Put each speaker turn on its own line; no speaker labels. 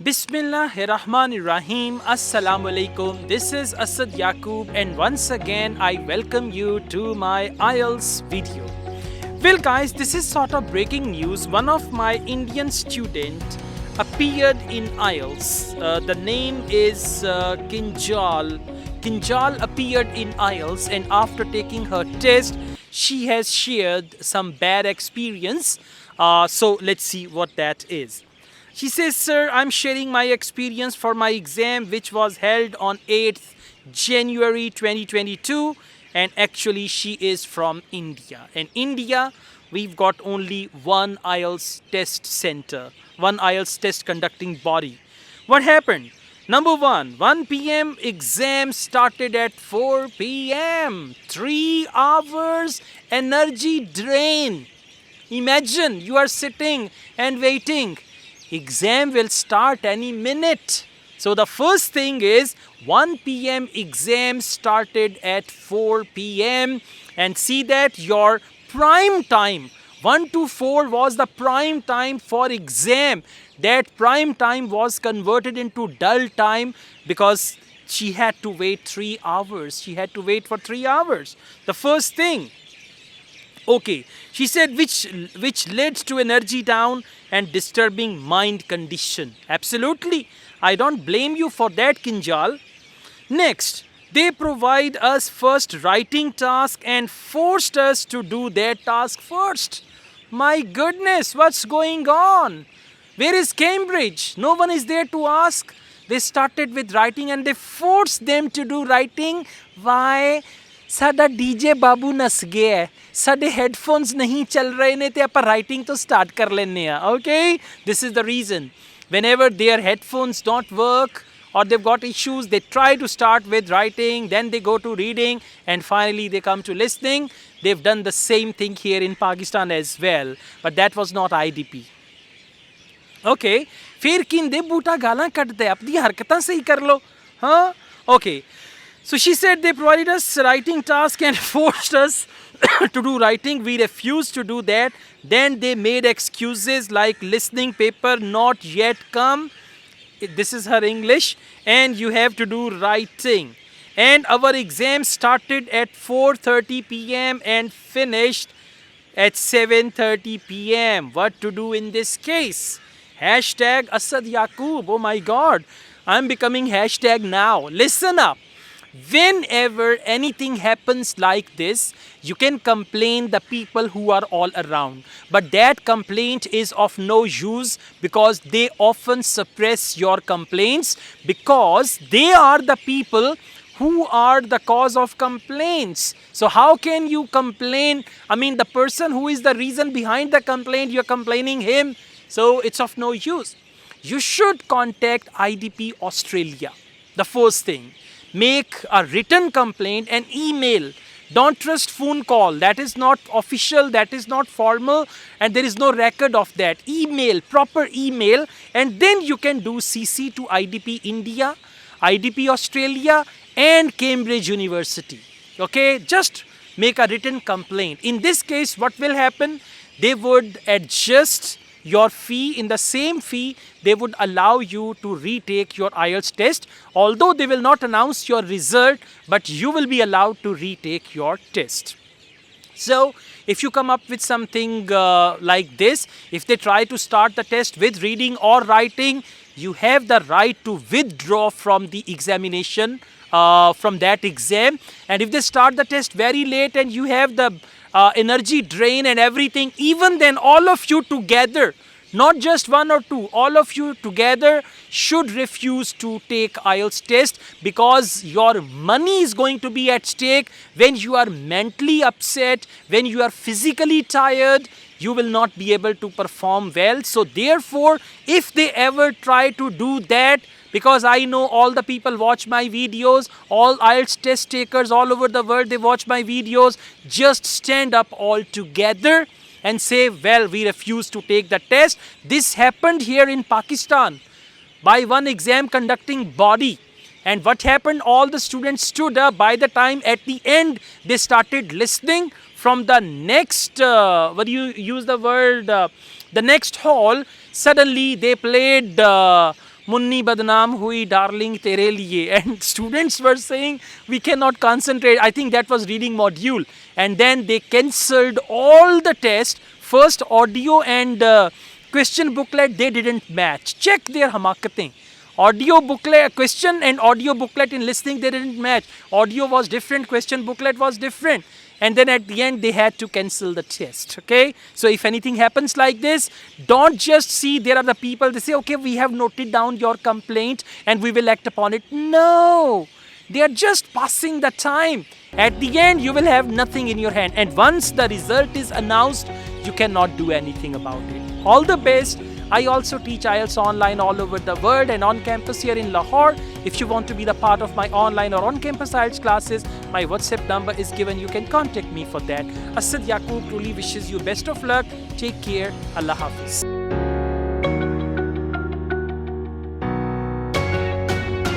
Bismillahirrahmanirrahim. Assalamu alaikum. This is Asad Yaqub, and once again I welcome you to my Ielts video. Well, guys, this is sort of breaking news. One of my Indian students appeared in Ielts. The name is Kinjal. Kinjal appeared in Ielts, and after taking her test, she has shared some bad experience. So let's see what that is. She says, "Sir, I'm sharing my experience for my exam, which was held on 8th January 2022. And actually, she is from India. In India, we've got only one IELTS test center, one IELTS test conducting body. What happened? Number one, 1 p.m. exam started at 4 p.m. 3 hours energy drain. Imagine you are sitting and waiting. Exam will start any minute. So the first thing is 1 p.m. exam started at 4 p.m. and see that your prime time 1 to 4 was the prime time for exam. That prime time was converted into dull time because she had to wait 3 hours. She had to wait for 3 hours. The first thing. Okay, she said which led to energy down and disturbing mind condition. Absolutely. I don't blame you for that, Kinjal. Next, they provide us first writing task and forced us to do their task first. My goodness, what's going on? Where is Cambridge? No one is there to ask. They started with writing and they forced them to do writing. Why? ਸਾਡਾ DJ ਬਾਬੂ ਨਸ ਗਿਆ ਹੈ ਸਾਡੇ headphones ਨਹੀਂ ਚੱਲ ਰਹੇ ਨੇ ਤੇ ਆਪਾਂ ਰਾਈਟਿੰਗ ਤੋਂ ਸਟਾਰਟ ਕਰ ਲੈਂਦੇ ਆ okay this is the reason whenever their headphones don't work or they've got issues they try to start with writing then they go to reading and finally they come to listening. They've done the same thing here in Pakistan as well, but that was not IDP. Okay, ਫਿਰ ਕਿੰਦੇ ਬੂਟਾ ਗਾਲਾਂ ਕੱਢਦੇ ਆਪਣੀ ਹਰਕਤਾਂ ਸਹੀ ਕਰ ਲਓ ਹਾਂ okay. So she said they provided us writing task and forced us to do writing. We refused to do that. Then they made excuses like listening paper not yet come. This is her English. And you have to do writing. And our exam started at 4:30 p.m. and finished at 7:30 p.m. What to do in this case? Hashtag Asad Yaqub. Oh my God. I'm becoming hashtag now. Listen up. Whenever anything happens like this, you can complain the people who are all around. But that complaint is of no use because they often suppress your complaints because they are the people who are the cause of complaints. So how can you complain? I mean, the person who is the reason behind the complaint, you're complaining him. So it's of no use. You should contact IDP Australia. The first thing. Make a written complaint and email. Don't trust phone call. That is not official. That is not formal. And there is no record of that. Email, proper email. And then you can do CC to IDP India, IDP Australia and Cambridge University. Okay, just make a written complaint. In this case, what will happen? They would adjust your fee. In the same fee, they would allow you to retake your IELTS test. Although they will not announce your result, but you will be allowed to retake your test. So, if you come up with something like this, if they try to start the test with reading or writing, you have the right to withdraw from the examination, from that exam. And if they start the test very late and you have the energy drain and everything, even then all of you together, not just one or two, all of you together should refuse to take IELTS test because your money is going to be at stake. When you are mentally upset, when you are physically tired, you will not be able to perform well. So therefore, if they ever try to do that, because I know all the people watch my videos, all IELTS test takers all over the world, they watch my videos, just stand up all together and say, well, we refuse to take the test. This happened here in Pakistan by one exam conducting body. And what happened? All the students stood up. By the time at the end, they started listening from the next, what do you use the word? The next hall, suddenly they played Munni badnaam hui darling tere liye. And students were saying we cannot concentrate. I think that was reading module. And then they cancelled all the tests. First audio and question booklet, they didn't match. Check their hamakatein. Audio booklet, question and audio booklet in listening, they didn't match. Audio was different, question booklet was different. And then at the end, they had to cancel the test, okay? So if anything happens like this, don't just see there are the people, they say, okay, we have noted down your complaint and we will act upon it. No, they are just passing the time. At the end, you will have nothing in your hand. And once the result is announced, you cannot do anything about it. All the best. I also teach IELTS online all over the world and on campus here in Lahore. If you want to be the part of my online or on-campus IELTS classes, my WhatsApp number is given. You can contact me for that. Asad Yaqub truly wishes you best of luck. Take care. Allah Hafiz.